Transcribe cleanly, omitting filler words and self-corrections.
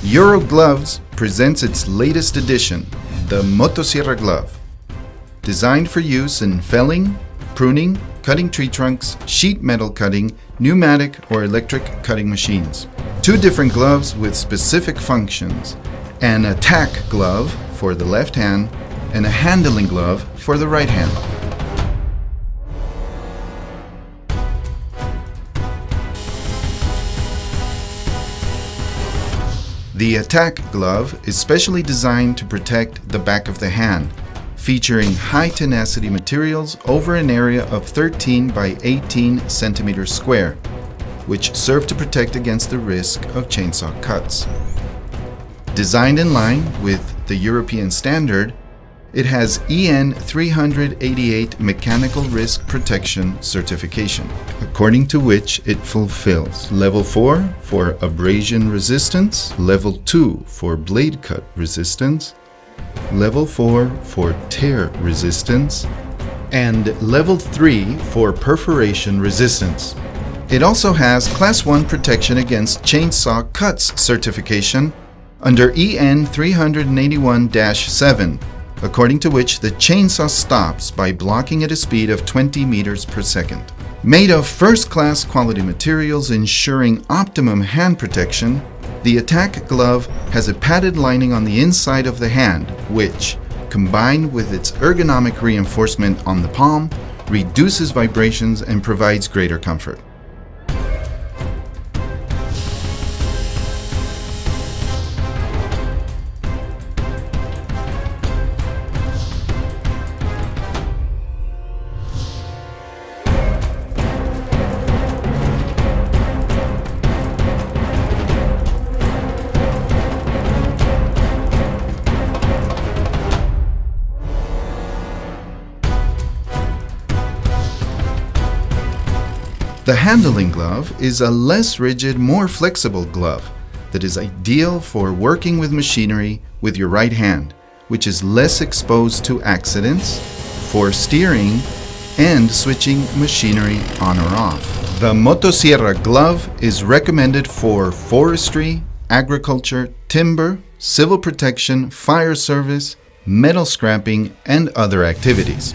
Euro Gloves presents its latest edition, the MOTOSIERRA glove. Designed for use in felling, pruning, cutting tree trunks, sheet metal cutting, pneumatic or electric cutting machines. Two different gloves with specific functions: an attack glove for the left hand and a handling glove for the right hand. The attack glove is specially designed to protect the back of the hand, featuring high tenacity materials over an area of 13 by 18 centimeters square, which serve to protect against the risk of chainsaw cuts. Designed in line with the European standard, it has EN 388 Mechanical Risk Protection certification, according to which it fulfills Level 4 for abrasion resistance, Level 2 for blade cut resistance, Level 4 for tear resistance, and Level 3 for perforation resistance. It also has Class 1 protection against chainsaw cuts certification under EN 381-7, according to which the chainsaw stops by blocking at a speed of 20 meters per second. Made of first-class quality materials ensuring optimum hand protection, the attack glove has a padded lining on the inside of the hand, which, combined with its ergonomic reinforcement on the palm, reduces vibrations and provides greater comfort. The handling glove is a less rigid, more flexible glove that is ideal for working with machinery with your right hand, which is less exposed to accidents, for steering, and switching machinery on or off. The MOTOSIERRA glove is recommended for forestry, agriculture, timber, civil protection, fire service, metal scrapping, and other activities.